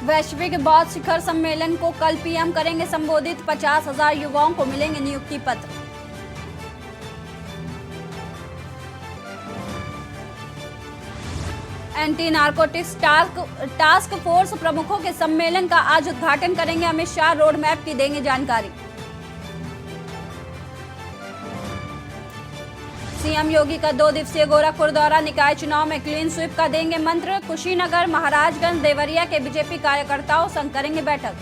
वैश्विक बौद्ध शिखर सम्मेलन को कल पीएम करेंगे संबोधित। 50,000 युवाओं को मिलेंगे नियुक्ति पत्र। एंटी नारकोटिक्स टास्क फोर्स प्रमुखों के सम्मेलन का आज उद्घाटन करेंगे अमित शाह। रोड मैप की देंगे जानकारी। सीएम योगी का 2 दिवसीय गोरखपुर दौरा। निकाय चुनाव में क्लीन स्वीप का देंगे मंत्र। कुशीनगर, महाराजगंज, देवरिया के बीजेपी कार्यकर्ताओं संग करेंगे बैठक।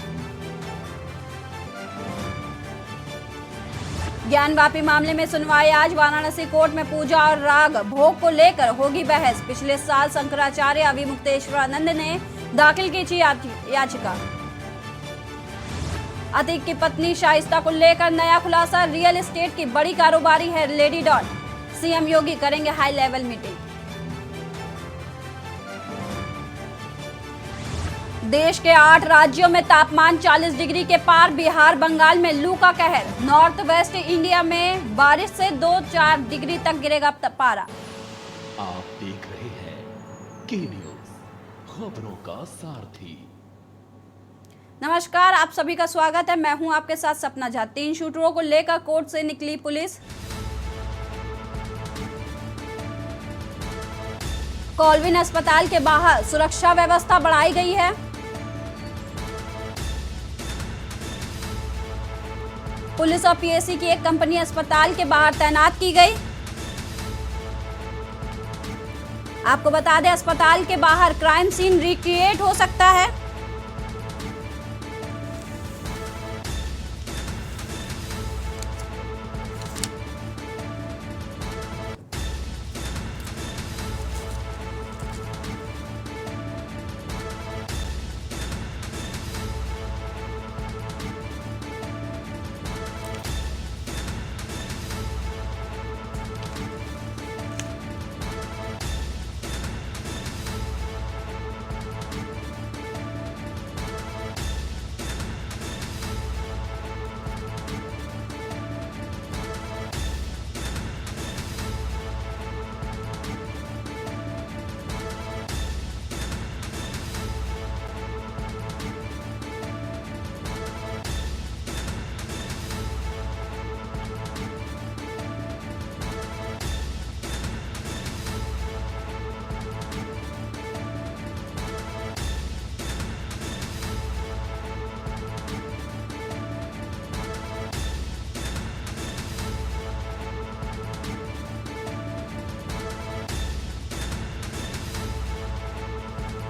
ज्ञानवापी मामले में सुनवाई आज। वाराणसी कोर्ट में पूजा और राग भोग को लेकर होगी बहस। पिछले साल शंकराचार्य अविमुक्तेश्वरानंद ने दाखिल की थी याचिका। अतीक की पत्नी शाइस्ता को लेकर नया खुलासा। रियल एस्टेट की बड़ी कारोबारी है लेडी डॉन। सीएम योगी करेंगे हाई लेवल मीटिंग। देश के 8 राज्यों में तापमान 40 डिग्री के पार। बिहार, बंगाल में लू का कहर। नॉर्थ वेस्ट इंडिया में बारिश से 2-4 डिग्री तक गिरेगा पारा। आप देख रहे हैं के न्यूज, खबरों का सारथी। नमस्कार, आप सभी का स्वागत है। मैं हूं आपके साथ सपना झा। 3 शूटरों को लेकर कोर्ट से निकली पुलिस। कॉलविन अस्पताल के बाहर सुरक्षा व्यवस्था बढ़ाई गई है। पुलिस और पीएसी की एक कंपनी अस्पताल के बाहर तैनात की गई। आपको बता दें, अस्पताल के बाहर क्राइम सीन रिक्रिएट हो सकता है।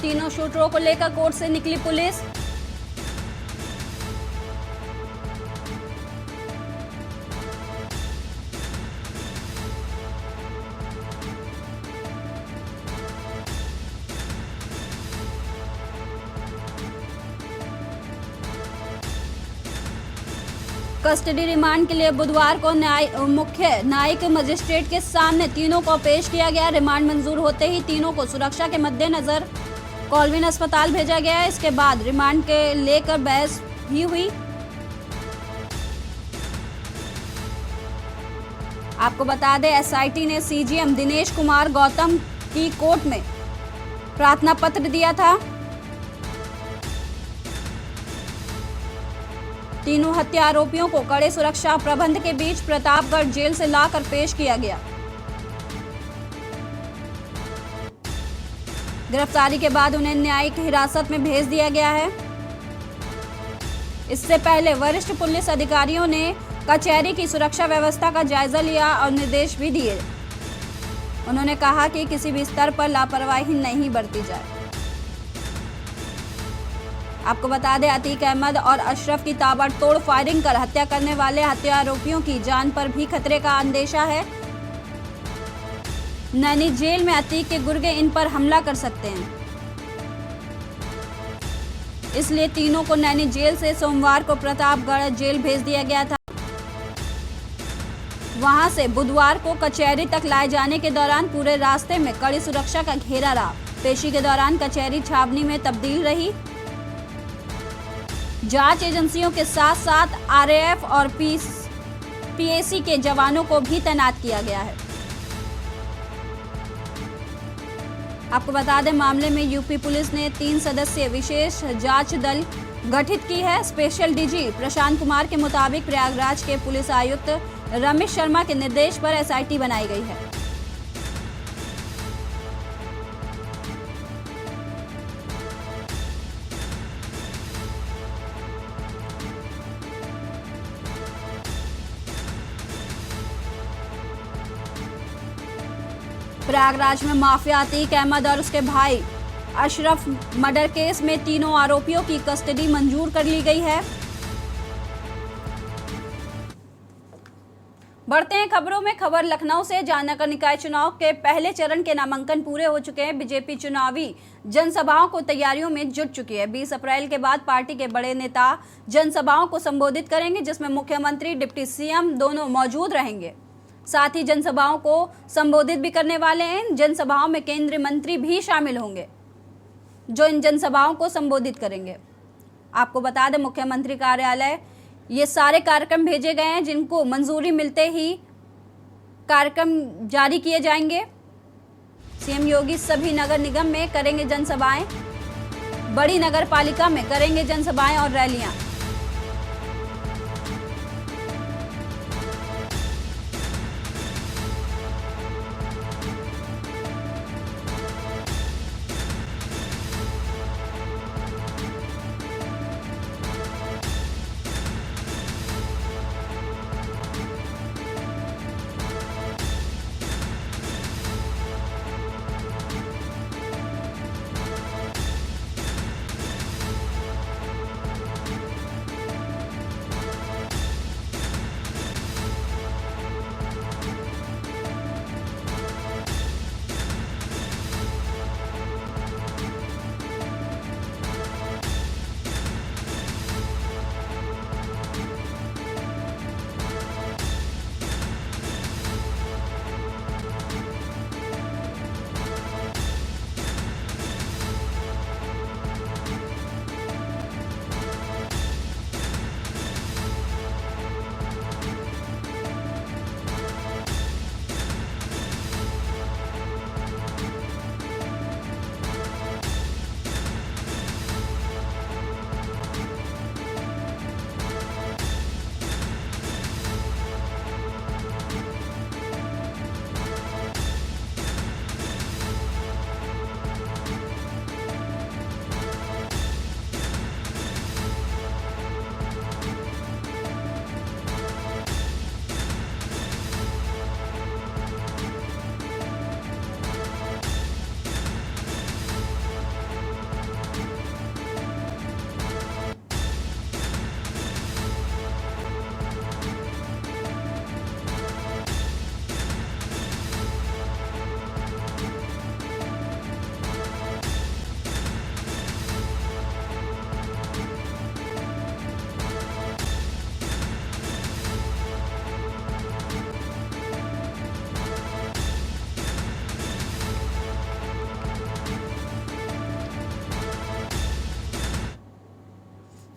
तीनों शूटरों को लेकर कोर्ट से निकली पुलिस। कस्टडी रिमांड के लिए बुधवार को मुख्य न्यायिक मजिस्ट्रेट के सामने तीनों को पेश किया गया। रिमांड मंजूर होते ही तीनों को सुरक्षा के मद्देनजर कॉलविन अस्पताल भेजा गया। इसके बाद रिमांड के लेकर बहस भी हुई। आपको बता दें, एसआईटी ने सीजीएम दिनेश कुमार गौतम की कोर्ट में प्रार्थना पत्र दिया था। तीनों हत्या आरोपियों को कड़े सुरक्षा प्रबंध के बीच प्रतापगढ़ जेल से लाकर पेश किया गया। गिरफ्तारी के बाद उन्हें न्यायिक हिरासत में भेज दिया गया है। इससे पहले वरिष्ठ पुलिस अधिकारियों ने कचहरी की सुरक्षा व्यवस्था का जायजा लिया और निर्देश भी दिए। उन्होंने कहा कि किसी भी स्तर पर लापरवाही नहीं बरती जाए। आपको बता दें, अतीक अहमद और अशरफ की ताबड़तोड़ फायरिंग कर हत्या करने वाले हत्या आरोपियों की जान पर भी खतरे का अंदेशा है। नैनी जेल में अतीक के गुर्गे इन पर हमला कर सकते हैं, इसलिए तीनों को नैनी जेल से सोमवार को प्रतापगढ़ जेल भेज दिया गया था। वहां से बुधवार को कचहरी तक लाए जाने के दौरान पूरे रास्ते में कड़ी सुरक्षा का घेरा रहा। पेशी के दौरान कचहरी छावनी में तब्दील रही। जांच एजेंसियों के साथ साथ आरएएफ और पीएसी के जवानों को भी तैनात किया गया है। आपको बता दें, मामले में यूपी पुलिस ने 3 सदस्यीय विशेष जांच दल गठित की है। स्पेशल डीजी प्रशांत कुमार के मुताबिक प्रयागराज के पुलिस आयुक्त रमेश शर्मा के निर्देश पर एसआईटी बनाई गई है। प्रयागराज में माफिया अतीक अहमद और उसके भाई अशरफ मर्डर केस में तीनों आरोपियों की कस्टडी मंजूर कर ली गई है। बढ़ते हैं खबरों में। खबर लखनऊ से। जहां नगर निकाय चुनाव के पहले चरण के नामांकन पूरे हो चुके हैं। बीजेपी चुनावी जनसभाओं को तैयारियों में जुट चुकी है। 20 अप्रैल के बाद पार्टी के बड़े नेता जनसभाओं को संबोधित करेंगे, जिसमें मुख्यमंत्री, डिप्टी सीएम दोनों मौजूद रहेंगे। साथ ही जनसभाओं को संबोधित भी करने वाले हैं। जनसभाओं में केंद्रीय मंत्री भी शामिल होंगे जो इन जनसभाओं को संबोधित करेंगे। आपको बता दें, मुख्यमंत्री कार्यालय ये सारे कार्यक्रम भेजे गए हैं, जिनको मंजूरी मिलते ही कार्यक्रम जारी किए जाएंगे। सीएम योगी सभी नगर निगम में करेंगे जनसभाएं, बड़ी नगर पालिका में करेंगे जनसभाएं और रैलियां।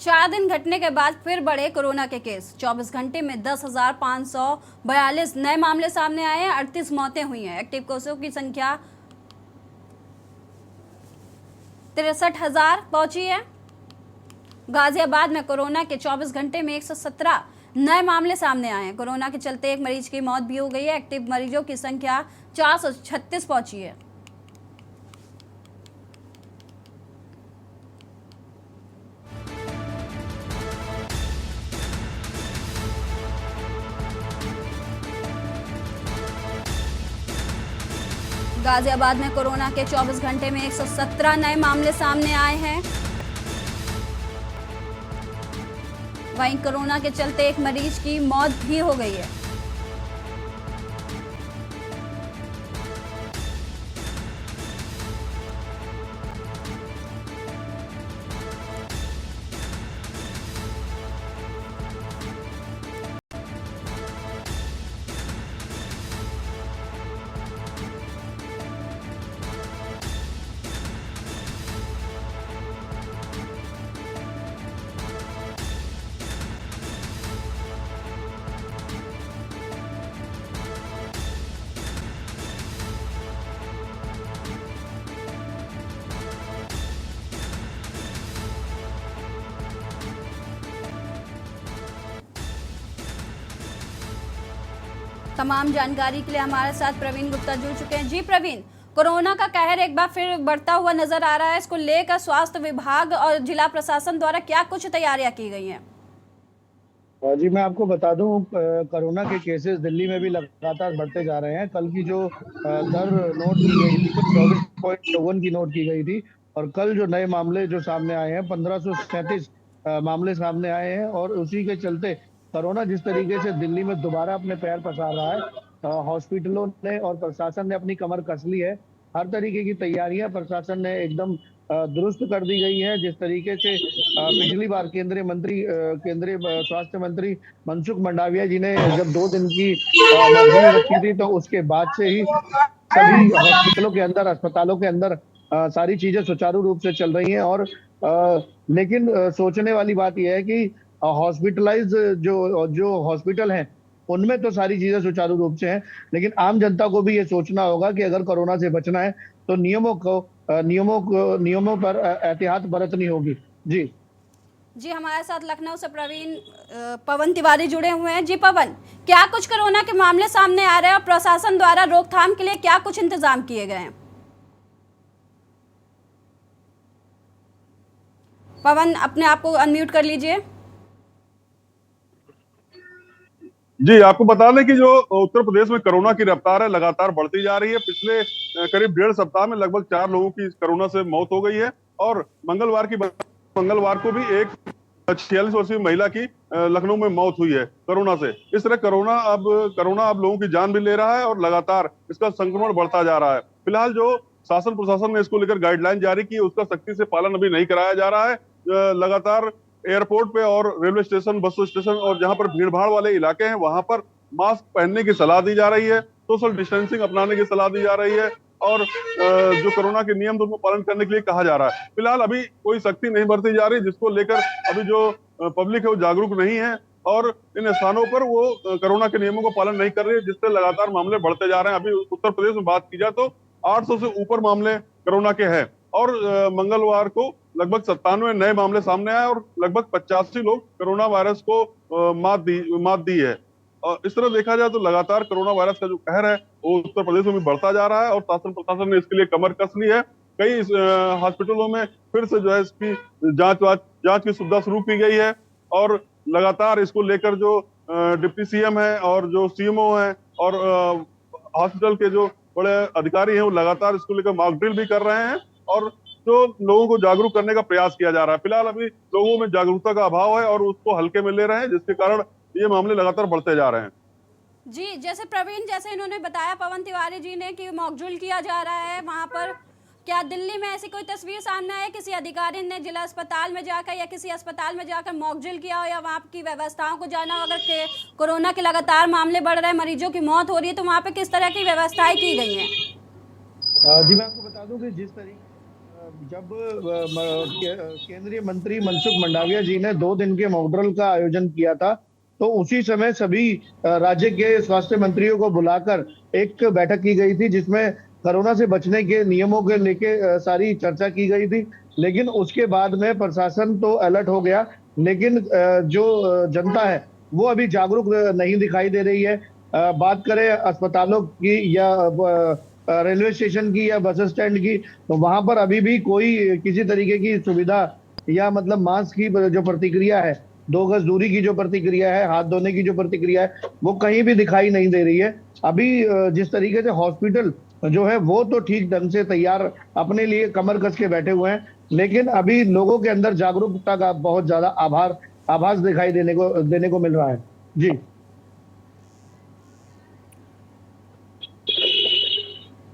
चार दिन घटने के बाद फिर बढ़े कोरोना के केस। 24 घंटे में 10,542 नए मामले सामने आए हैं। 38 मौतें हुई हैं। एक्टिव केसों की संख्या 63,000 पहुंची है। गाजियाबाद में कोरोना के 24 घंटे में 117 नए मामले सामने आए हैं। कोरोना के चलते एक मरीज की मौत भी हो गई है। एक्टिव मरीजों की संख्या 436 पहुंची है। गाजियाबाद में कोरोना के 24 घंटे में 117 नए मामले सामने आए हैं। वहीं कोरोना के चलते एक मरीज की मौत भी हो गई है। तमाम जानकारी के लिए हमारे साथ प्रवीण गुप्ता जुड़ चुके हैं। जी प्रवीण, कोरोना का कहर एक बार फिर बढ़ता हुआ नजर आ रहा है। इसको लेकर स्वास्थ्य विभाग और जिला प्रशासन द्वारा क्या कुछ तैयारियां की गई हैं? जी मैं आपको बता दूं, कोरोना के केसेस दिल्ली में भी लगातार बढ़ते जा रहे हैं। कल की जो दर नोट की गई थी, 24.54 की नोट की गई थी, और कल जो नए मामले जो सामने आए हैं 1537 मामले सामने आए हैं। और उसी के चलते कोरोना जिस तरीके से दिल्ली में दोबारा अपने पैर पसार रहा है, हॉस्पिटलों ने और प्रशासन ने अपनी कमर कस ली है। हर तरीके की तैयारियां प्रशासन ने एकदम दुरुस्त कर दी गई है। जिस तरीके से पिछली बार केंद्रीय स्वास्थ्य मंत्री मनसुख मंडाविया जी ने जब 2 दिन की लॉकडाउन रखी थी, तो उसके बाद से ही सभी हॉस्पिटलों के अंदर, अस्पतालों के अंदर सारी चीजें सुचारू रूप से चल रही हैं। और लेकिन सोचने वाली बात यह है कि हॉस्पिटलाइज जो हॉस्पिटल हैं उनमें तो सारी चीजें सुचारू रूप से हैं, लेकिन आम जनता को भी ये सोचना होगा कि अगर कोरोना से बचना है तो नियमों पर एहतियात बरतनी होगी। जी, हमारे साथ लखनऊ से प्रवीण पवन तिवारी जुड़े हुए हैं। जी पवन, क्या कुछ कोरोना के मामले सामने आ रहे हैं और प्रशासन द्वारा रोकथाम के लिए क्या कुछ इंतजाम किए गए हैं? पवन, अपने आप को अनम्यूट कर लीजिए। जी, आपको बता दें कि जो उत्तर प्रदेश में कोरोना की रफ्तार है लगातार बढ़ती जा रही है। पिछले करीब 1.5 सप्ताह में लगभग 4 लोगों की कोरोना से मौत हो गई है, और मंगलवार को भी एक 46 वर्षीय महिला की लखनऊ में मौत हुई है कोरोना से। इस तरह कोरोना अब लोगों की जान भी ले रहा है और लगातार इसका संक्रमण बढ़ता जा रहा है। फिलहाल जो शासन प्रशासन ने इसको लेकर गाइडलाइन जारी की, उसका सख्ती से पालन अभी नहीं कराया जा रहा है। लगातार एयरपोर्ट पे और रेलवे स्टेशन, बस स्टेशन और जहां पर भीड़भाड़ वाले इलाके हैं वहां पर मास्क पहनने की सलाह दी जा रही है, सोशल डिस्टेंसिंग अपनाने की सलाह दी जा रही है, और जो कोरोना के नियम उनको पालन करने के लिए कहा जा रहा है। फिलहाल अभी कोई सख्ती नहीं बरती जा रही, जिसको लेकर अभी जो पब्लिक है वो जागरूक नहीं है और इन स्थानों पर वो कोरोना के नियमों को पालन नहीं कर रही है, जिससे लगातार मामले बढ़ते जा रहे हैं। अभी उत्तर प्रदेश में बात की जाए तो 800 से ऊपर मामले कोरोना के हैं, और मंगलवार को लगभग 97 नए मामले सामने आए और लगभग 85 लोग कोरोना वायरस को मात दी है। और इस तरह देखा जाए तो लगातार कोरोना वायरस का जो कहर है वो उत्तर प्रदेश में भी बढ़ता जा रहा है, और शासन प्रशासन ने इसके लिए कमर कस ली है। कई हॉस्पिटलों में फिर से जो है इसकी जांच की सुविधा शुरू की गई है, और लगातार इसको लेकर जो डिप्टी सीएम है और जो सीएमओ है और हॉस्पिटल के जो बड़े अधिकारी हैं वो लगातार इसको लेकर मॉक ड्रिल भी कर रहे हैं, और जो लोगों को जागरूक करने का प्रयास किया जा रहा है। फिलहाल अभी लोगों में जागरूकता का अभाव है और उसको हल्के में ले रहे हैं, जिसके कारण ये मामले लगातार बढ़ते जा रहे हैं। जी, जैसे प्रवीण, जैसे इन्होंने बताया पवन तिवारी जी ने कि मॉक ड्रिल किया जा रहा है वहां पर, क्या दिल्ली में ऐसी कोई तस्वीर सामने आई किसी अधिकारी ने जिला अस्पताल में जाकर या किसी अस्पताल में जाकर मॉक ड्रिल किया हो, या वहाँ की व्यवस्थाओं को जाना? अगर कोरोना के लगातार मामले बढ़ रहे हैं, मरीजों की मौत हो रही है, तो वहाँ पे किस तरह की व्यवस्थाएं की गई हैं? जी मैं आपको बता दूं कि जिस तरीके जब केंद्रीय मंत्री मनसुख मंडाविया जी ने 2 दिन के मॉक ड्रिल का आयोजन किया था, तो उसी समय सभी राज्य के स्वास्थ्य मंत्रियों को बुलाकर एक बैठक की गई थी, जिसमें कोरोना से बचने के नियमों के लेके सारी चर्चा की गई थी। लेकिन उसके बाद में प्रशासन तो अलर्ट हो गया, लेकिन जो जनता है वो अभी जागरूक नहीं दिखाई दे रही है। बात करें अस्पतालों की या रेलवे स्टेशन की या बस स्टैंड की, तो वहां पर अभी भी कोई किसी तरीके की सुविधा या मतलब मास्क की जो प्रतिक्रिया है, 2 गज दूरी की जो प्रतिक्रिया है, हाथ धोने की जो प्रतिक्रिया है, वो कहीं भी दिखाई नहीं दे रही है। अभी जिस तरीके से हॉस्पिटल जो है वो तो ठीक ढंग से तैयार अपने लिए कमर कस के बैठे हुए हैं, लेकिन अभी लोगों के अंदर जागरूकता का बहुत ज्यादा आभास दिखाई देने को मिल रहा है।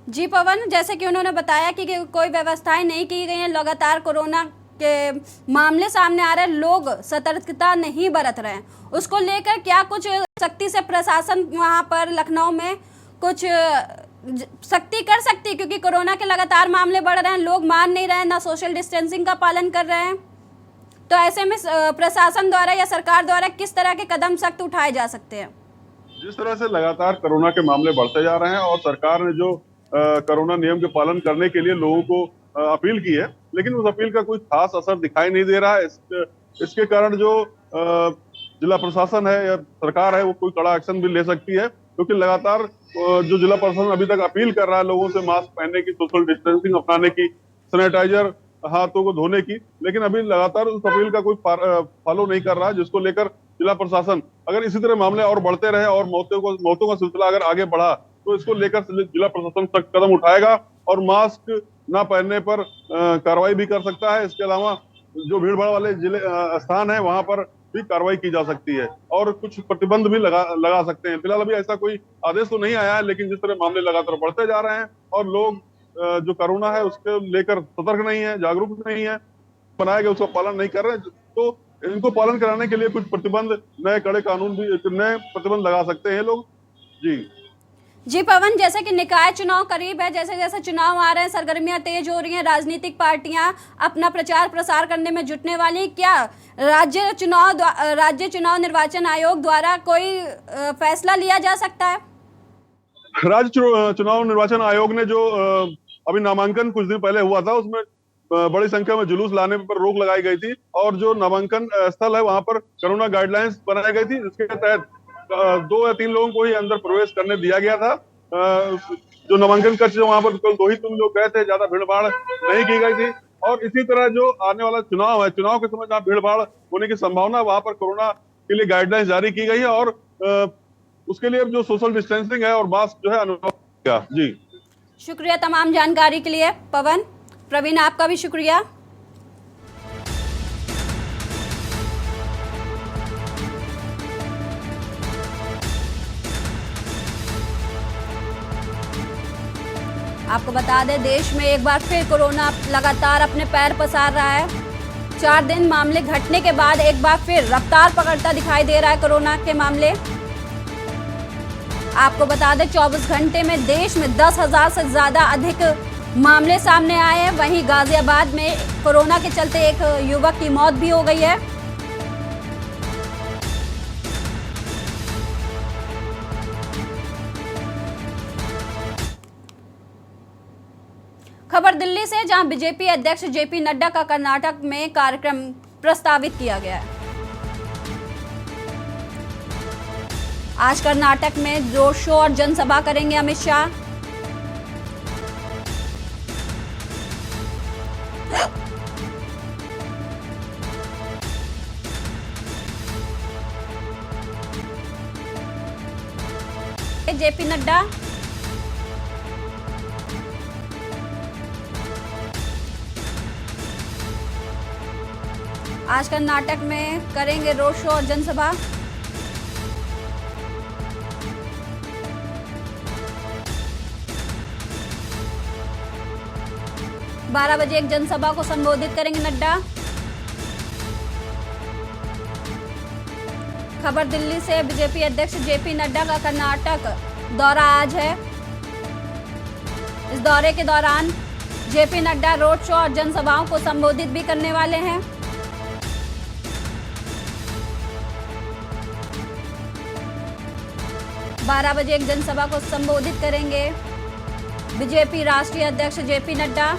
जी पवन, जैसे कि उन्होंने बताया कि कोई व्यवस्थाएं नहीं की गई हैं, लगातार कोरोना के मामले सामने आ रहे हैं, लोग सतर्कता नहीं बरत रहे हैं, उसको लेकर क्या कुछ सख्ती से प्रशासन वहां पर लखनऊ में कुछ सख्ती कर सकती है? क्योंकि कोरोना के लगातार मामले बढ़ रहे हैं, लोग मान नहीं रहे हैं, ना सोशल डिस्टेंसिंग का पालन कर रहे हैं, तो ऐसे में प्रशासन द्वारा या सरकार द्वारा किस तरह के कदम सख्त उठाए जा सकते हैं? जिस तरह से लगातार कोरोना के मामले बढ़ते जा रहे हैं और सरकार ने जो कोरोना नियम के पालन करने के लिए लोगों को अपील की है, लेकिन उस अपील का कोई खास असर दिखाई नहीं दे रहा है। इसके कारण जो जिला प्रशासन है या सरकार है वो कोई कड़ा एक्शन भी ले सकती है, क्योंकि लगातार जो जिला प्रशासन अभी तक अपील कर रहा है लोगों से मास्क पहनने की, सोशल डिस्टेंसिंग अपनाने की, सैनिटाइजर हाथों को धोने की, लेकिन अभी लगातार उस अपील का कोई फॉलो नहीं कर रहा है, जिसको लेकर जिला प्रशासन अगर इसी तरह मामले और बढ़ते रहे और मौतों का सिलसिला अगर आगे बढ़ा तो इसको लेकर जिला प्रशासन सख्त कदम उठाएगा और मास्क ना पहनने पर कार्रवाई भी कर सकता है। इसके अलावा जो भीड़ भाड़ वाले जिले स्थान है वहां पर भी कार्रवाई की जा सकती है और कुछ प्रतिबंध भी लगा सकते हैं। फिलहाल अभी ऐसा कोई आदेश तो नहीं आया है, लेकिन जिस तरह मामले लगातार बढ़ते जा रहे हैं और लोग जो कोरोना है उसके लेकर सतर्क नहीं है, जागरूक नहीं है, बनाए गए उसका पालन नहीं कर रहे हैं, तो इनको पालन कराने के लिए कुछ प्रतिबंध, नए कड़े कानून भी, नए प्रतिबंध लगा सकते हैं लोग। जी पवन, जैसे कि निकाय चुनाव करीब है, जैसे जैसे चुनाव आ रहे हैं सरगर्मियां तेज हो रही हैं, राजनीतिक पार्टियां अपना प्रचार प्रसार करने में जुटने वाली, क्या राज्य चुनाव निर्वाचन आयोग द्वारा कोई फैसला लिया जा सकता है? राज्य चुनाव निर्वाचन आयोग ने जो अभी नामांकन कुछ दिन पहले हुआ था उसमें बड़ी संख्या में जुलूस लाने पर रोक लगाई गई थी और जो नामांकन स्थल है वहां पर कोरोना गाइडलाइंस बनाई गई थी, जिसके तहत 2 या 3 लोगों को ही अंदर प्रवेश करने दिया गया था। जो नामांकन कक्ष वहां पर केवल 2 ही 3 लोग गए थे, ज्यादा भीड़ भाड़ नहीं की गई थी। और इसी तरह जो आने वाला चुनाव है, चुनाव के समय जहाँ भीड़ भाड़ होने की संभावना, वहां पर कोरोना के लिए गाइडलाइंस जारी की गई है और उसके लिए जो सोशल डिस्टेंसिंग है और मास्क जो है अनिवार्य। जी शुक्रिया तमाम जानकारी के लिए पवन। प्रवीण, आपका भी शुक्रिया। आपको बता दें, देश में एक बार फिर कोरोना लगातार अपने पैर पसार रहा है। 4 दिन मामले घटने के बाद एक बार फिर रफ्तार पकड़ता दिखाई दे रहा है कोरोना के मामले। आपको बता दें, 24 घंटे में देश में 10,000 से ज्यादा अधिक मामले सामने आए हैं। वहीं गाजियाबाद में कोरोना के चलते एक युवक की मौत भी हो गई है। खबर दिल्ली से, जहां बीजेपी अध्यक्ष जेपी नड्डा का कर्नाटक में कार्यक्रम प्रस्तावित किया गया है। आज कर्नाटक में रोड शो और जनसभा करेंगे अमित शाह। जेपी नड्डा आज कर्नाटक में करेंगे रोड शो और जनसभा। बारह बजे एक जनसभा को संबोधित करेंगे नड्डा। खबर दिल्ली से, बीजेपी अध्यक्ष जेपी नड्डा का कर्नाटक दौरा आज है। इस दौरे के दौरान जेपी नड्डा रोड शो और जनसभाओं को संबोधित भी करने वाले हैं। बारह बजे एक जनसभा को संबोधित करेंगे बीजेपी राष्ट्रीय अध्यक्ष जेपी नड्डा।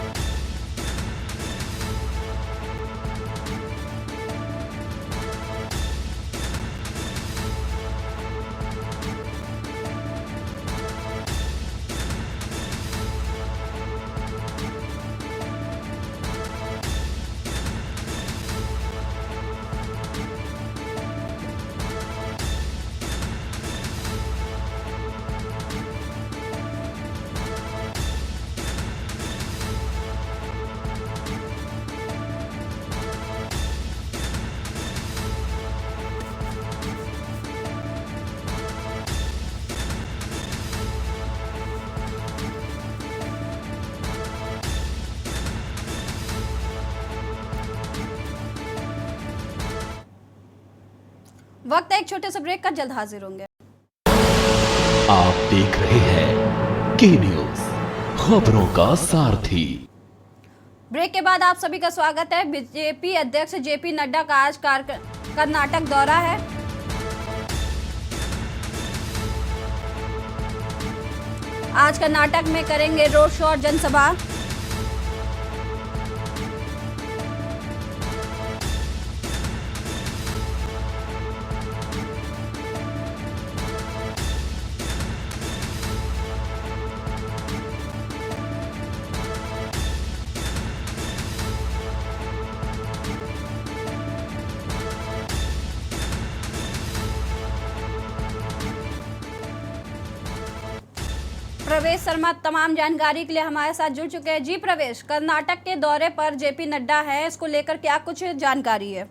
वक्त है एक छोटे से ब्रेक का, जल्द हाजिर होंगे। आप देख रहे हैं के न्यूज, खबरों का सारथी। ब्रेक के बाद आप सभी का स्वागत है। बीजेपी अध्यक्ष जेपी नड्डा का आज कर्नाटक दौरा है। आज कर्नाटक में करेंगे रोड शो और जनसभा। प्रवेश शर्मा तमाम जानकारी के लिए हमारे साथ जुड़ चुके हैं। जी प्रवेश, कर्नाटक के दौरे पर जेपी नड्डा है, इसको लेकर क्या कुछ जानकारी है?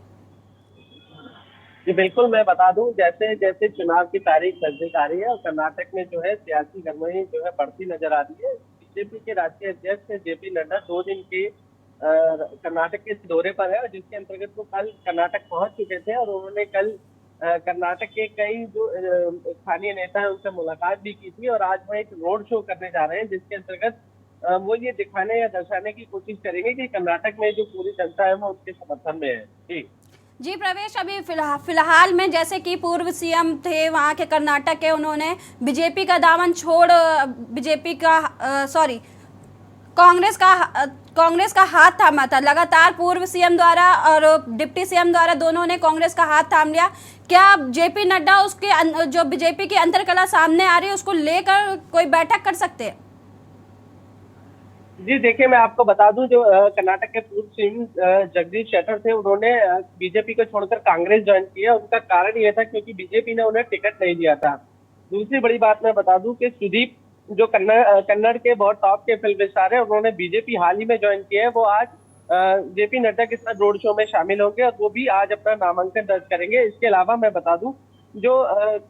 जी बिल्कुल, मैं बता दूं, जैसे जैसे चुनाव की तारीख नजदीक आ रही है और कर्नाटक में जो है सियासी गरमाई जो है बढ़ती नजर आ रही है। बीजेपी के राष्ट्रीय अध्यक्ष जेपी नड्डा 2 दिन के कर्नाटक के दौरे पर है और जिसके अंतर्गत वो कल कर्नाटक पहुंच चुके थे और उन्होंने कल कर्नाटक के कई जो स्थानीय नेता हैं उनसे मुलाकात भी की थी और आज वो एक रोड शो करने जा रहे हैं जिसके अंतर्गत वो ये दिखाने या दर्शाने की कोशिश करेंगे कि कर्नाटक में जो पूरी जनता है वो उसके समर्थन में है। जी प्रवेश, अभी फिलहाल में जैसे कि पूर्व सीएम थे वहाँ के कर्नाटक के, उन्होंने बीजेपी का दामन छोड़ कांग्रेस का हाथ थामा था। लगातार पूर्व सीएम द्वारा और डिप्टी सीएम द्वारा दोनों ने कांग्रेस का हाथ थाम लिया। क्या जेपी नड्डा उसके जो बीजेपी की अंतरकला सामने आ रही है उसको लेकर कोई बैठक कर सकते हैं? जी देखिए, मैं आपको बता दूं, जो कर्नाटक के पूर्व सीएम जगदीश शेट्टर थे, उन्होंने बीजेपी को छोड़कर कांग्रेस ज्वाइन किया। उनका कारण ये था क्योंकि बीजेपी ने उन्हें टिकट नहीं दिया था। दूसरी बड़ी बात मैं बता दूं कि सुदीप जो कन्नड़ के बहुत टॉप के फिल्म स्टार है, उन्होंने बीजेपी हाल ही में ज्वाइन किया है। वो आज जेपी नड्डा के साथ रोड शो में शामिल होंगे और वो भी आज अपना नामांकन दर्ज करेंगे। इसके अलावा मैं बता दूं, जो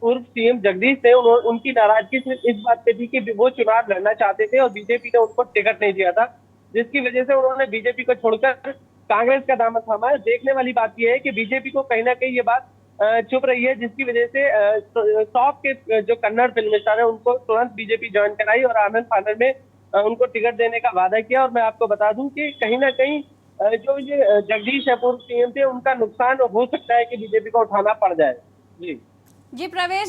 पूर्व सीएम जगदीश थे, उनकी नाराजगी सिर्फ इस बात पे थी कि वो चुनाव लड़ना चाहते थे और बीजेपी ने उनको टिकट नहीं दिया था, जिसकी वजह से उन्होंने बीजेपी को छोड़कर कांग्रेस का दामन थामा है। देखने वाली बात यह है कि बीजेपी को कहीं ना कहीं ये बात चुप रही है, जिसकी वजह से टॉप के जो कन्नड़ फिल्म स्टार है उनको तुरंत बीजेपी ज्वाइन कराई और आनंद फानन में उनको टिकट देने का वादा किया। और मैं आपको बता दूं कि कहीं ना कहीं जो ये जगदीश है पूर्व सीएम थे, उनका नुकसान हो सकता है कि बीजेपी को उठाना पड़ जाए। जी प्रवेश,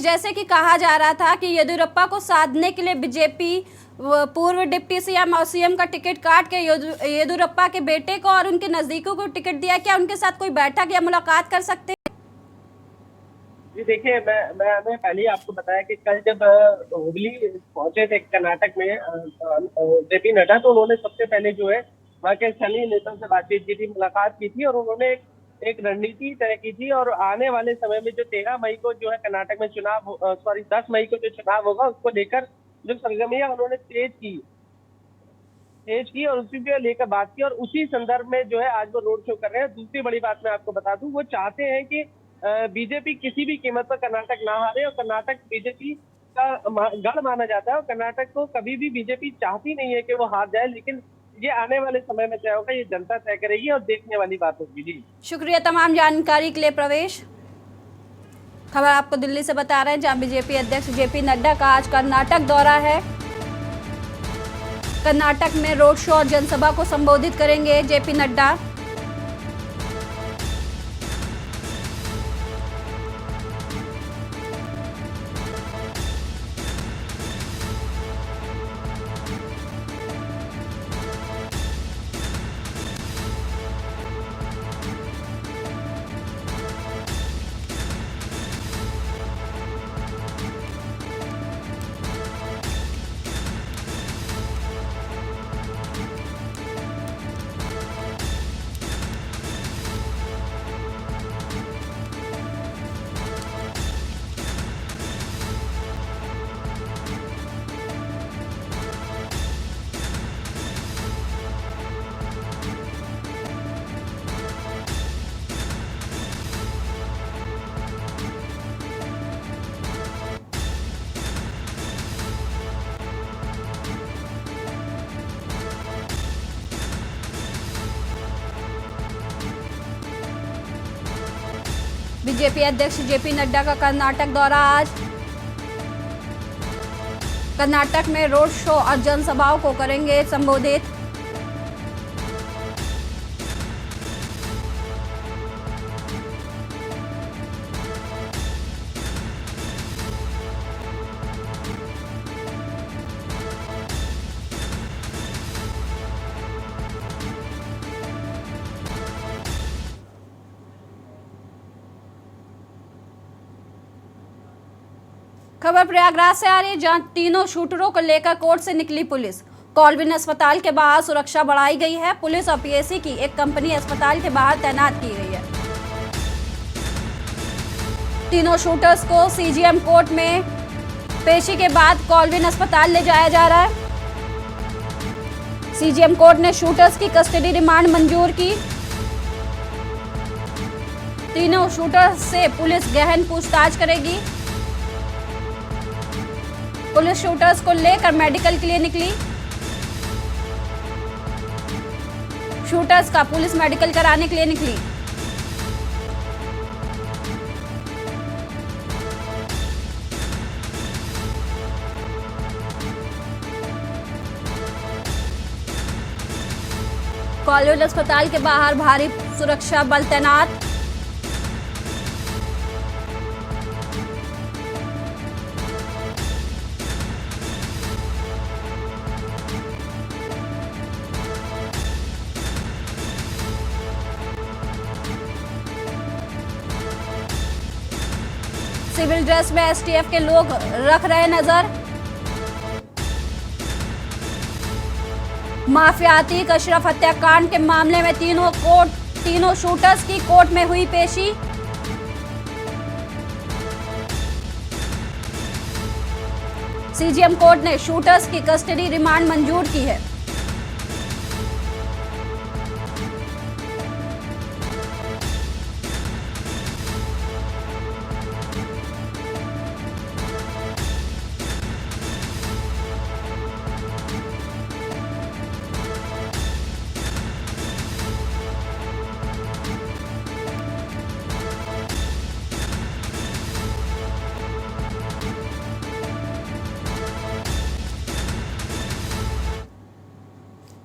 जैसे कि कहा जा रहा था कि येदियुरप्पा को साधने के लिए बीजेपी पूर्व डिप्टी सीएम और सीएम का टिकट काट के येदियुरप्पा के बेटे को और उनके नजदीकों को टिकट दिया। क्या उनके साथ कोई बैठक या मुलाकात कर सकते हैं? जी देखिए, मैं पहले ही आपको बताया कि कल जब हुबली पहुंचे थे कर्नाटक में जेपी नड्डा, तो उन्होंने सबसे पहले जो है वहाँ के स्थानीय नेताओं से बातचीत की थी, मुलाकात की थी और उन्होंने एक रणनीति तय की थी। और आने वाले समय में जो 13 मई को जो है कर्नाटक में 10 मई को जो चुनाव होगा उसको लेकर जो सरगर्मियां उन्होंने तेज की और उसी को लेकर बात की और उसी संदर्भ में जो है आज वो रोड शो कर रहे हैं। दूसरी बड़ी बात मैं आपको बता दूं, वो चाहते हैं कि बीजेपी किसी भी कीमत पर कर्नाटक ना हारे और कर्नाटक बीजेपी का गढ़ माना जाता है और कर्नाटक को कभी भी बीजेपी चाहती नहीं है कि वो हार जाए, लेकिन ये आने वाले समय में तय होगा, ये जनता तय करेगी और देखने वाली बात होगी। जी शुक्रिया तमाम जानकारी के लिए प्रवेश। खबर आपको दिल्ली से बता रहे हैं, जहां बीजेपी अध्यक्ष जेपी नड्डा का आज कर्नाटक दौरा है। कर्नाटक में रोड शो और जनसभा को संबोधित करेंगे जेपी नड्डा। बीजेपी अध्यक्ष जेपी नड्डा का कर्नाटक दौरा आज। कर्नाटक में रोड शो और जनसभाओं को करेंगे संबोधित। खबर प्रयागराज से आ रही है, जहां तीनों शूटरों को लेकर कोर्ट से निकली पुलिस। कॉलविन अस्पताल के बाहर सुरक्षा बढ़ाई गई है। पुलिस और पीएसी की एक कंपनी अस्पताल के बाहर तैनात की गई है। तीनों शूटर्स को सीजीएम कोर्ट में पेशी के बाद कॉलविन अस्पताल ले जाया जा रहा है। सीजीएम कोर्ट ने शूटर्स की कस्टडी रिमांड मंजूर की। तीनों शूटर्स से पुलिस गहन पूछताछ करेगी। पुलिस शूटर्स को लेकर मेडिकल के लिए निकली। शूटर्स का पुलिस मेडिकल कराने के लिए निकली। कॉलविन अस्पताल के बाहर भारी सुरक्षा बल तैनात। सिविल ड्रेस में एसटीएफ के लोग रख रहे नजर। माफियाती अशरफ हत्याकांड के मामले में तीनों शूटर्स की कोर्ट में हुई पेशी। सीजीएम कोर्ट ने शूटर्स की कस्टडी रिमांड मंजूर की है।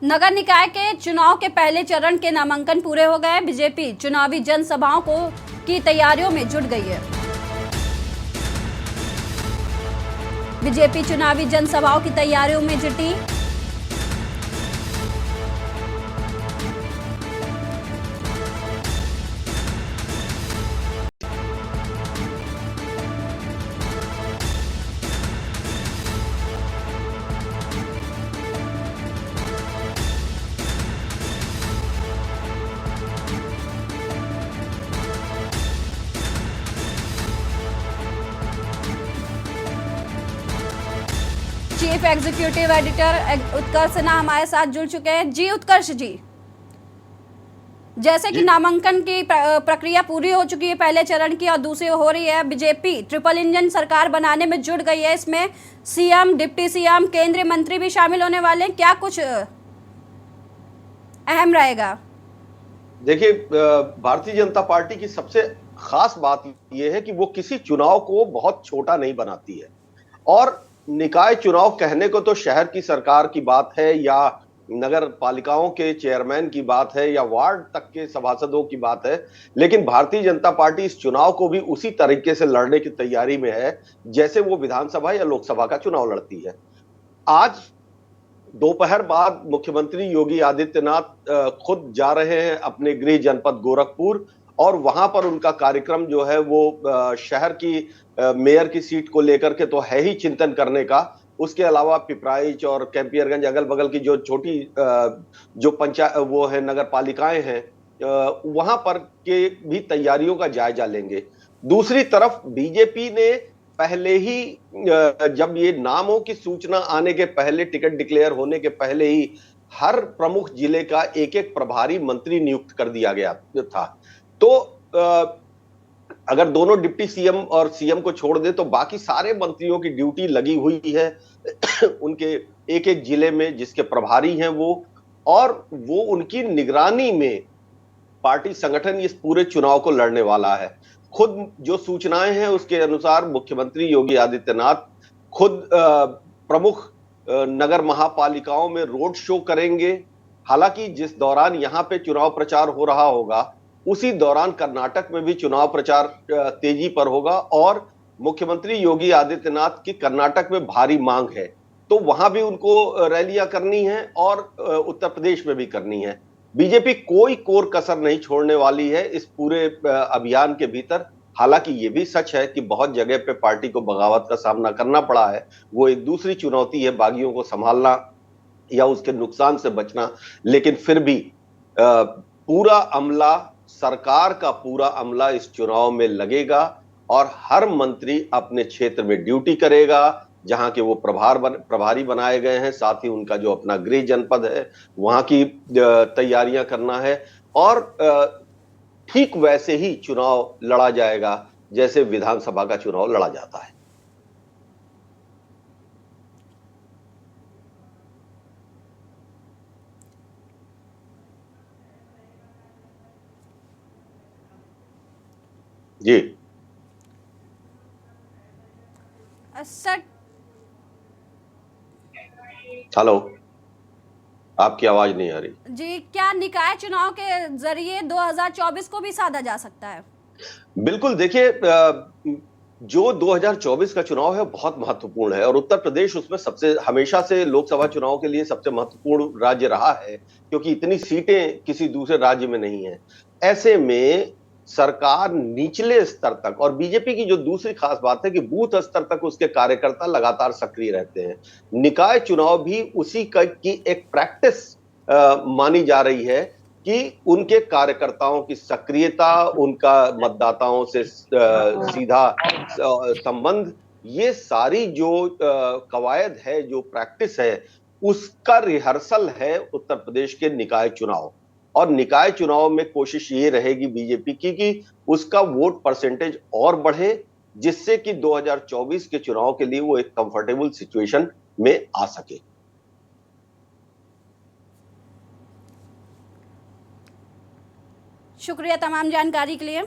नगर निकाय के चुनाव के पहले चरण के नामांकन पूरे हो गए। बीजेपी चुनावी जनसभाओं की तैयारियों में जुट गई है। बीजेपी चुनावी जनसभाओं की तैयारियों में जुटी। चीफ एग्जीक्यूटिव एडिटर उत्कर्ष सिन्हा हमारे साथ जुड़ चुके हैं। जी उत्कर्ष जी, जैसे कि नामांकन की प्रक्रिया पूरी हो चुकी है पहले चरण की और दूसरी हो रही है। बीजेपी ट्रिपल इंजन सरकार बनाने में जुट गई है। इसमें सीएम, डिप्टी सीएम, केंद्रीय मंत्री भी शामिल होने वाले हैं। क्या कुछ अहम रहेगा? देखिए, भारतीय जनता पार्टी की सबसे खास बात यह है कि वो किसी चुनाव को बहुत छोटा नहीं बनाती है। और निकाय चुनाव कहने को तो शहर की सरकार की बात है या नगर पालिकाओं के चेयरमैन की बात है या वार्ड तक के सभासदों की बात है, लेकिन भारतीय जनता पार्टी इस चुनाव को भी उसी तरीके से लड़ने की तैयारी में है जैसे वो विधानसभा या लोकसभा का चुनाव लड़ती है। आज दोपहर बाद मुख्यमंत्री योगी आदित्यनाथ खुद जा रहे हैं अपने गृह जनपद गोरखपुर और वहां पर उनका कार्यक्रम जो है वो शहर की मेयर की सीट को लेकर के तो है ही चिंतन करने का। उसके अलावा पिपराइच और कैंपियरगंज अगल बगल की जो छोटी जो पंचायत वो है नगर पालिकाएं हैं वहां पर के भी तैयारियों का जायजा लेंगे। दूसरी तरफ बीजेपी ने पहले ही जब ये नामों की सूचना आने के पहले, टिकट डिक्लेयर होने के पहले ही हर प्रमुख जिले का एक एक प्रभारी मंत्री नियुक्त कर दिया गया था। तो अगर दोनों डिप्टी सीएम और सीएम को छोड़ दे तो बाकी सारे मंत्रियों की ड्यूटी लगी हुई है उनके एक एक जिले में जिसके प्रभारी हैं वो, और वो उनकी निगरानी में पार्टी संगठन इस पूरे चुनाव को लड़ने वाला है। खुद जो सूचनाएं हैं उसके अनुसार मुख्यमंत्री योगी आदित्यनाथ खुद प्रमुख नगर महापालिकाओं में रोड शो करेंगे। हालांकि जिस दौरान यहां पे चुनाव प्रचार हो रहा होगा उसी दौरान कर्नाटक में भी चुनाव प्रचार तेजी पर होगा और मुख्यमंत्री योगी आदित्यनाथ की कर्नाटक में भारी मांग है, तो वहां भी उनको रैलियां करनी है और उत्तर प्रदेश में भी करनी है। बीजेपी कोई कोर कसर नहीं छोड़ने वाली है इस पूरे अभियान के भीतर। हालांकि ये भी सच है कि बहुत जगह पे पार्टी को बगावत का सामना करना पड़ा है, वो एक दूसरी चुनौती है बागियों को संभालना या उसके नुकसान से बचना। लेकिन फिर भी पूरा अमला, सरकार का पूरा अमला इस चुनाव में लगेगा और हर मंत्री अपने क्षेत्र में ड्यूटी करेगा, जहां के वो प्रभारी बनाए गए हैं। साथ ही उनका जो अपना गृह जनपद है वहां की तैयारियां करना है, और ठीक वैसे ही चुनाव लड़ा जाएगा जैसे विधानसभा का चुनाव लड़ा जाता है। जी सर, हेलो, आपकी आवाज नहीं आ रही। जी, क्या निकाय चुनाव के जरिए 2024 को भी साधा जा सकता है? बिल्कुल, देखिए जो 2024 का चुनाव है बहुत महत्वपूर्ण है, और उत्तर प्रदेश उसमें सबसे हमेशा से लोकसभा चुनाव के लिए सबसे महत्वपूर्ण राज्य रहा है, क्योंकि इतनी सीटें किसी दूसरे राज्य में नहीं है। ऐसे में सरकार निचले स्तर तक, और बीजेपी की जो दूसरी खास बात है कि बूथ स्तर तक उसके कार्यकर्ता लगातार सक्रिय रहते हैं। निकाय चुनाव भी उसी की एक प्रैक्टिस मानी जा रही है कि उनके कार्यकर्ताओं की सक्रियता, उनका मतदाताओं से सीधा संबंध, ये सारी जो कवायद है, जो प्रैक्टिस है, उसका रिहर्सल है उत्तर प्रदेश के निकाय चुनाव। और निकाय चुनाव में कोशिश ये रहेगी बीजेपी की कि उसका वोट परसेंटेज और बढ़े, जिससे कि 2024 के चुनाव के लिए वो एक कंफर्टेबल सिचुएशन में आ सके। शुक्रिया तमाम जानकारी के लिए।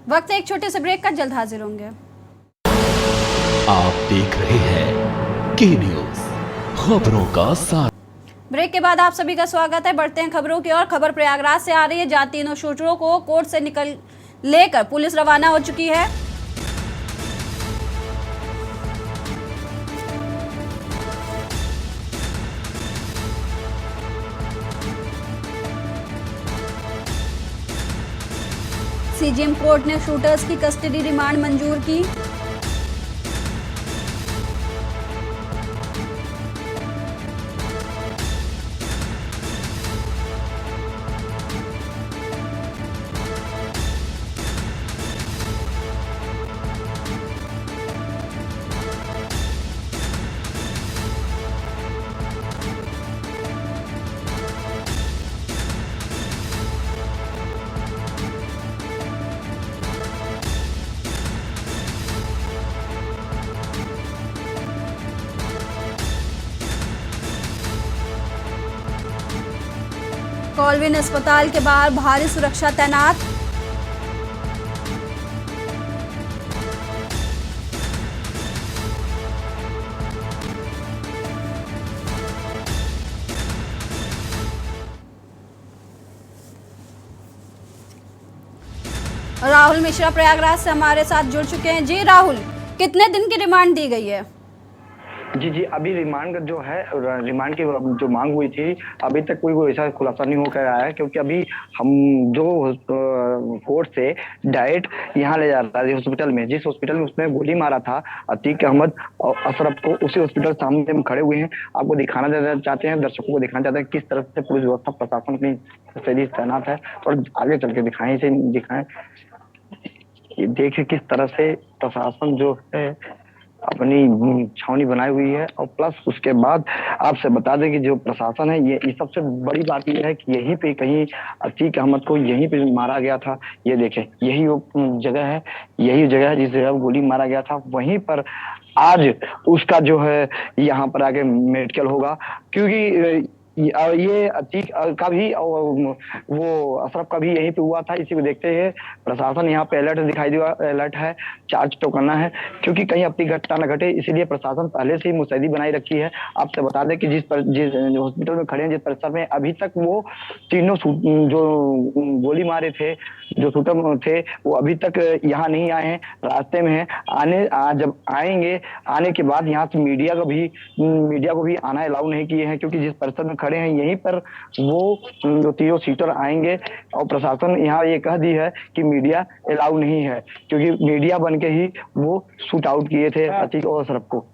वक्त है एक छोटे से ब्रेक का, जल्द हाजिर होंगे। आप देख रहे हैं के न्यूज, खबरों का साथ। ब्रेक के बाद आप सभी का स्वागत है। बढ़ते हैं खबरों की ओर। खबर प्रयागराज से आ रही है, जहां तीनों शूटरों को कोर्ट से लेकर पुलिस रवाना हो चुकी है। सीजेएम कोर्ट ने शूटर्स की कस्टडी रिमांड मंजूर की। कॉलविन अस्पताल के बाहर भारी सुरक्षा तैनात। राहुल मिश्रा प्रयागराज से हमारे साथ जुड़ चुके हैं। जी राहुल, कितने दिन की रिमांड दी गई है? जी, अभी रिमांड जो है, रिमांड की जो मांग हुई थी, अभी तक कोई ऐसा खुलासा नहीं होकर आया है, क्योंकि अभी हम जो कोर्ट से डायरेक्ट यहाँ ले जा रहा है हॉस्पिटल में, जिस हॉस्पिटल में उसने गोली मारा था अतीक अहमद और अशरफ को, उसी हॉस्पिटल सामने हम खड़े हुए हैं। आपको दिखाना चाहते हैं, दर्शकों को दिखाना चाहते हैं किस तरह से पुलिस व्यवस्था प्रशासन अपनी सैनिक तैनात है, और आगे चल के दिखाएं देखिए किस तरह से प्रशासन जो है अपनी छावनी बनाई हुई है। और प्लस उसके बाद आपसे बता दें कि जो प्रशासन है, ये सबसे बड़ी बात यह है कि यहीं पे कहीं अतीक अहमद को यहीं पे मारा गया था। ये देखें, यही वो जगह है जिस जगह गोली मारा गया था। वहीं पर आज उसका जो है यहाँ पर आगे मेडिकल होगा, क्योंकि ये अतीक का भी वो अशरफ का भी यहीं पे हुआ था। इसी को देखते हुए प्रशासन यहाँ पे अलर्ट दिखाई दिया, अलर्ट है, चार्ज टोकना है, क्योंकि कहीं अपनी घटना न घटे, इसीलिए प्रशासन पहले से ही मुस्तैदी बनाई रखी है। आपसे बता दें कि जिस हॉस्पिटल में खड़े हैं, जिस परिसर में, अभी तक वो तीनों जो गोली मारे थे, जो शूटर थे, वो अभी तक यहाँ नहीं आए हैं, रास्ते में हैं। जब आएंगे, आने के बाद यहाँ से मीडिया को भी आना अलाउ नहीं किए हैं, क्योंकि जिस परिसर में खड़े हैं यहीं पर वो जो तीनों शूटर आएंगे। और प्रशासन यहाँ ये कह दी है कि मीडिया अलाउ नहीं है, क्योंकि मीडिया बन के ही वो शूट आउट किए थे अतीक और अशरफ को।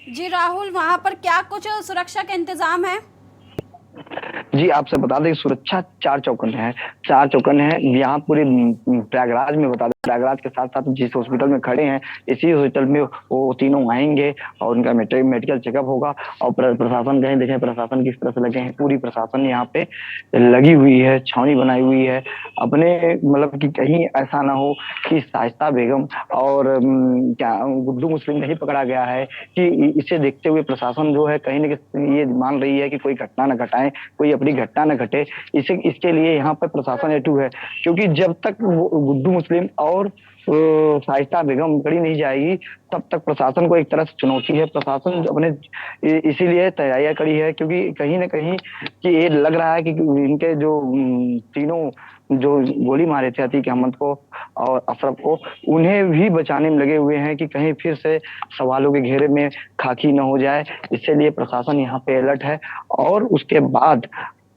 जी राहुल, वहाँ पर क्या कुछ सुरक्षा के इंतजाम है? जी आपसे बता दें, सुरक्षा चार चौकन है यहाँ पूरे प्रयागराज में। बता दें, प्रयागराज के साथ साथ जिस हॉस्पिटल में खड़े हैं, इसी हॉस्पिटल में वो तीनों आएंगे और उनका मेडिकल चेकअप होगा। और प्रशासन कहीं देखें, प्रशासन किस तरह से लगे हैं, पूरी प्रशासन यहाँ पे लगी हुई है, छावनी बनाई हुई है अपने, मतलब कि कहीं ऐसा ना हो कि शाइस्ता बेगम और क्या गुड्डू मुस्लिम नहीं पकड़ा गया है, कि इसे देखते हुए प्रशासन जो है कहीं न कहीं ये मान रही है कि कोई घटना न घटाए, कोई अपनी घटना न घटे। इसके लिए यहाँ पर प्रशासन एटू है, क्योंकि जब तक गुड्डू मुस्लिम और शाइस्ता बेगम पकड़ी नहीं जाएगी, तब तक प्रशासन को एक तरह से चुनौती है। प्रशासन अपने इसीलिए तैयारियां करी है, क्योंकि कहीं न कहीं कि ये लग रहा है कि इनके जो तीनों जो गोली मारे थे अतीक अहमद को और अशरफ को, उन्हें भी बचाने में लगे हुए हैं कि कहीं फिर से सवालों के घेरे में खाकी न हो जाए। इसलिए प्रशासन यहाँ पे अलर्ट है। और उसके बाद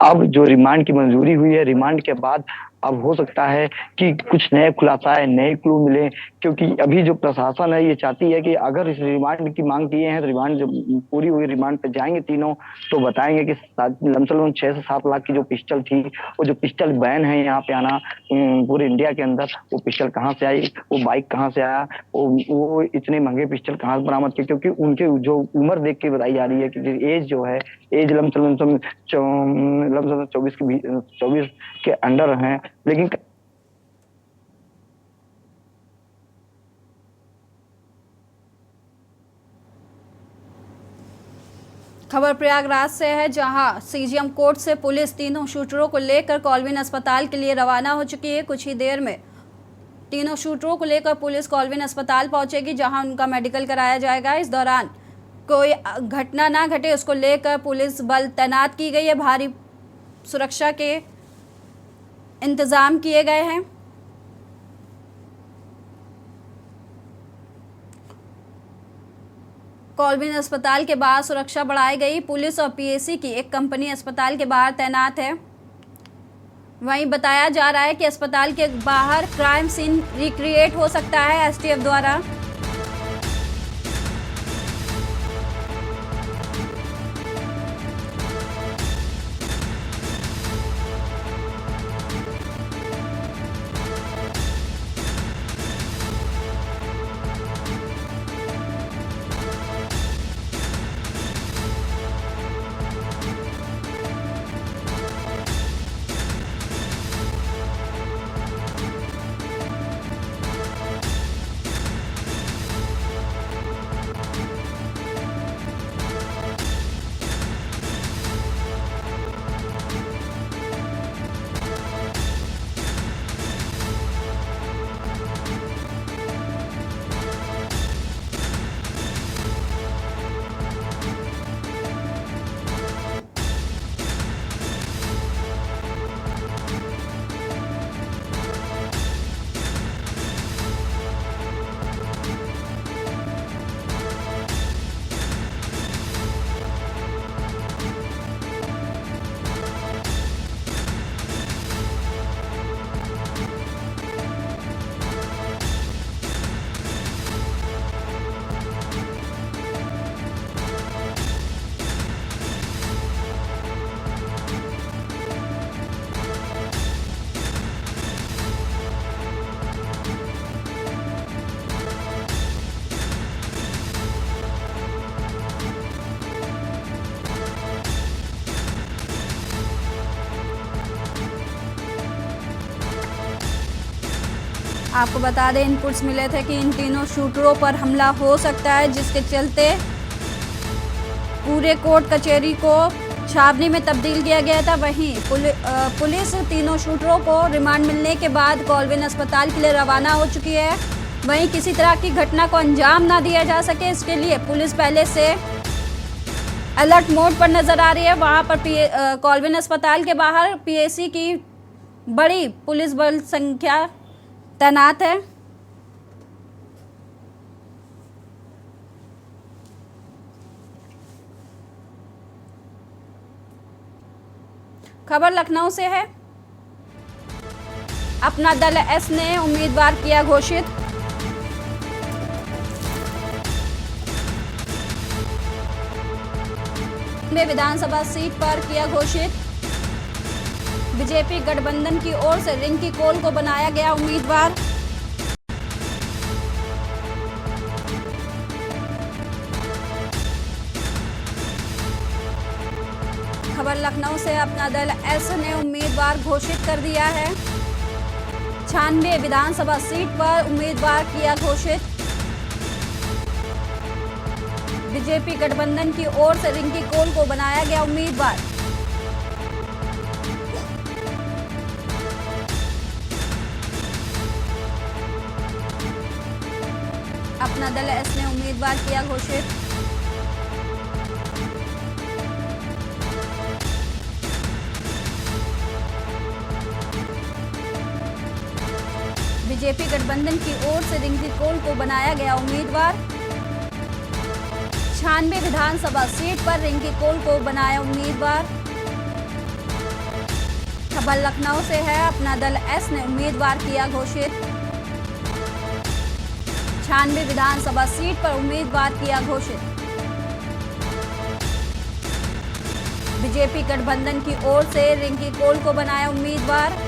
अब जो रिमांड की मंजूरी हुई है, रिमांड के बाद अब हो सकता है कि कुछ नए खुलासा, नए क्लू मिले, क्योंकि अभी जो प्रशासन है ये चाहती है कि अगर इस रिमांड की मांग किए हैं तो रिमांड जब पूरी हुई, रिमांड पे जाएंगे तीनों, तो बताएंगे कि लमसम 6 से 7 लाख की जो पिस्टल थी, वो जो पिस्टल बैन है यहाँ पे आना पूरे इंडिया के अंदर, वो पिस्टल कहाँ से आई, वो बाइक कहाँ से आया, वो इतने महंगे पिस्टल कहाँ से बरामद किए, क्योंकि उनके जो उम्र देख के बताई जा रही है कि एज जो है, एज लमसम 24 के अंडर हैं। लेकिन खबर प्रयागराज से है, जहां सीजीएम कोर्ट से पुलिस तीनों शूटरों को लेकर कॉल्विन अस्पताल के लिए रवाना हो चुकी है। कुछ ही देर में तीनों शूटरों को लेकर पुलिस कॉल्विन अस्पताल पहुंचेगी, जहां उनका मेडिकल कराया जाएगा। इस दौरान कोई घटना ना घटे, उसको लेकर पुलिस बल तैनात की गई है, भारी सुरक्षा के इंतजाम किए गए हैं। कॉल्विन अस्पताल के बाहर सुरक्षा बढ़ाई गई। पुलिस और पीएसी की एक कंपनी अस्पताल के बाहर तैनात है। वहीं बताया जा रहा है कि अस्पताल के बाहर क्राइम सीन रिक्रिएट हो सकता है एसटीएफ द्वारा। आपको बता दें, इनपुट्स मिले थे कि इन तीनों शूटरों पर हमला हो सकता है, जिसके चलते पूरे कोर्ट कचहरी को छावनी में तब्दील किया गया था। वहीं पुलिस तीनों शूटरों को रिमांड मिलने के बाद कॉलविन अस्पताल के लिए रवाना हो चुकी है। वहीं किसी तरह की घटना को अंजाम ना दिया जा सके, इसके लिए पुलिस पहले से अलर्ट मोड पर नजर आ रही है। वहां पर कॉलविन अस्पताल के बाहर पीएसी की बड़ी पुलिस बल संख्या तैनात है। खबर लखनऊ से है। अपना दल एस ने उम्मीदवार किया घोषित। में विधानसभा सीट पर किया घोषित। बीजेपी गठबंधन की ओर से रिंकी कोल को बनाया गया उम्मीदवार। खबर लखनऊ से। अपना दल एस ने उम्मीदवार घोषित कर दिया है। 96 विधानसभा सीट पर उम्मीदवार किया घोषित। बीजेपी गठबंधन की ओर से रिंकी कोल को बनाया गया उम्मीदवार। अपना दल एस ने उम्मीदवार किया घोषित। बीजेपी गठबंधन की ओर से रिंकी कोल को बनाया गया उम्मीदवार। 96 विधानसभा सीट पर रिंकी कोल को बनाया उम्मीदवार। खबर लखनऊ से है। अपना दल एस ने उम्मीदवार किया घोषित। 96 विधानसभा सीट पर उम्मीदवार किया घोषित। बीजेपी गठबंधन की ओर से रिंकी कोल को बनाया उम्मीदवार।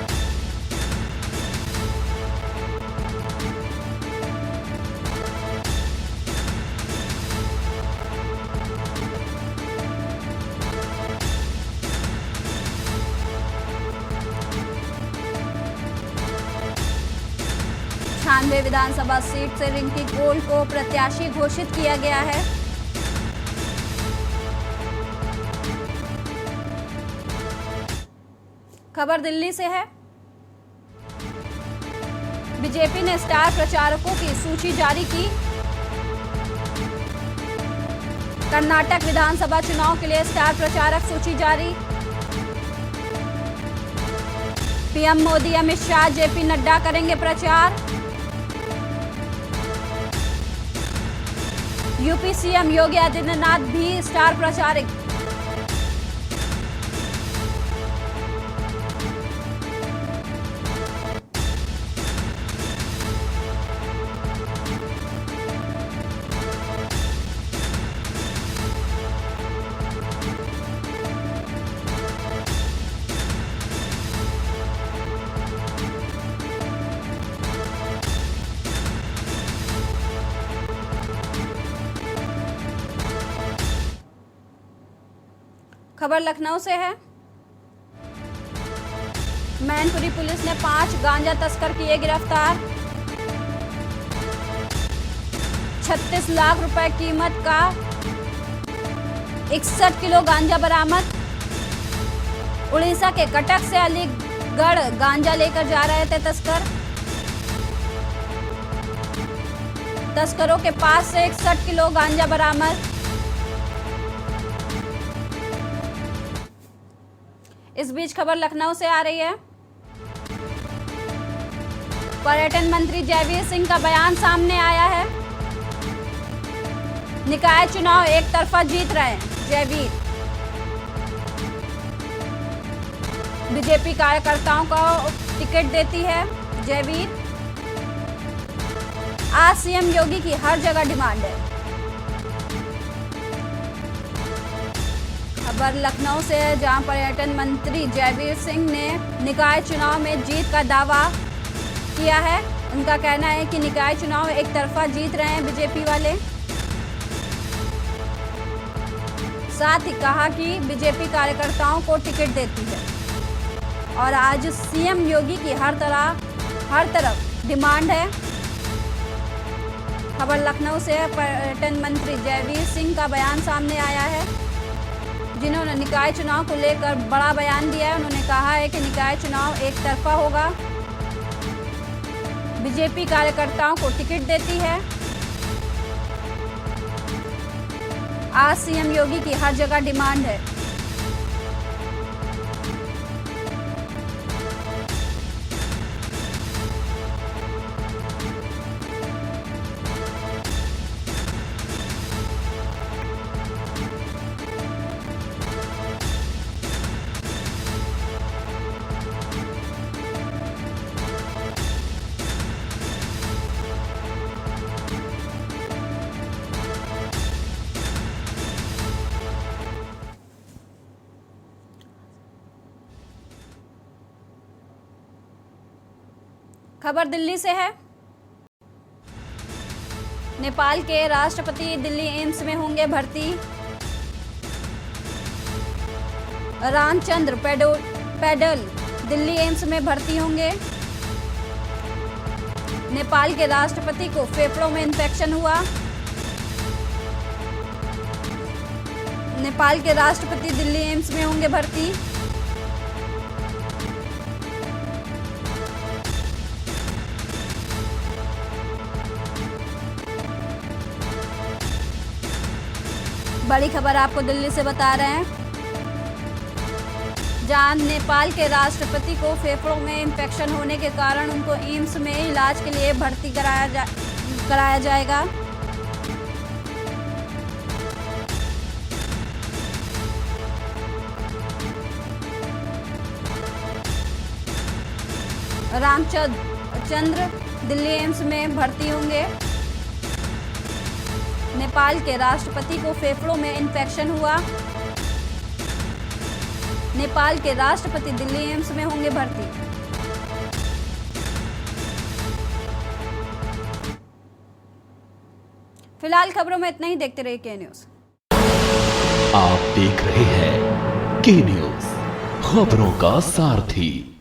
छानवे विधानसभा सीट से रिंकी कोल को प्रत्याशी घोषित किया गया है। खबर दिल्ली से है। बीजेपी ने स्टार प्रचारकों की सूची जारी की। कर्नाटक विधानसभा चुनाव के लिए स्टार प्रचारक सूची जारी। पीएम मोदी, अमित शाह, जेपी नड्डा करेंगे प्रचार। यूपी सीएम योगी आदित्यनाथ भी स्टार प्रचारक। खबर लखनऊ से है। मैनपुरी पुलिस ने 5 गांजा तस्कर किए गिरफ्तार। 36 लाख रुपए कीमत का 61 किलो गांजा बरामद। उड़ीसा के कटक से अलीगढ़ गांजा लेकर जा रहे थे तस्कर। तस्करों के पास से 61 किलो गांजा बरामद। इस बीच खबर लखनऊ से आ रही है। पर्यटन मंत्री जयवीर सिंह का बयान सामने आया है। निकाय चुनाव एक तरफा जीत रहे हैं जयवीर। बीजेपी कार्यकर्ताओं को टिकट देती है जयवीर। आज सीएम योगी की हर जगह डिमांड है। खबर लखनऊ से है, जहां पर्यटन मंत्री जयवीर सिंह ने निकाय चुनाव में जीत का दावा किया है। उनका कहना है कि निकाय चुनाव एक तरफा जीत रहे हैं बीजेपी वाले। साथ ही कहा कि बीजेपी कार्यकर्ताओं को टिकट देती है और आज सीएम योगी की हर तरफ डिमांड है। खबर लखनऊ से पर्यटन मंत्री जयवीर सिंह का बयान सामने आया है। जिन्होंने निकाय चुनाव को लेकर बड़ा बयान दिया है। उन्होंने कहा है कि निकाय चुनाव एक तरफा होगा, बीजेपी कार्यकर्ताओं को टिकट देती है। आज सीएम योगी की हर जगह डिमांड है। खबर दिल्ली से है। नेपाल के राष्ट्रपति दिल्ली एम्स में होंगे भर्ती। रामचंद्र पैडल दिल्ली एम्स में भर्ती होंगे। नेपाल के राष्ट्रपति को फेफड़ों में इंफेक्शन हुआ। नेपाल के राष्ट्रपति दिल्ली एम्स में होंगे भर्ती। बड़ी खबर आपको दिल्ली से बता रहे हैं, जहां नेपाल के राष्ट्रपति को फेफड़ों में इंफेक्शन होने के कारण उनको एम्स में इलाज के लिए भर्ती कराया जाएगा। रामचंद्र दिल्ली एम्स में भर्ती होंगे। नेपाल के राष्ट्रपति को फेफड़ों में इंफेक्शन हुआ। नेपाल के राष्ट्रपति दिल्ली एम्स में होंगे भर्ती। फिलहाल खबरों में इतना ही। देखते रहिए के न्यूज़। आप देख रहे हैं के न्यूज़, खबरों का सारथी।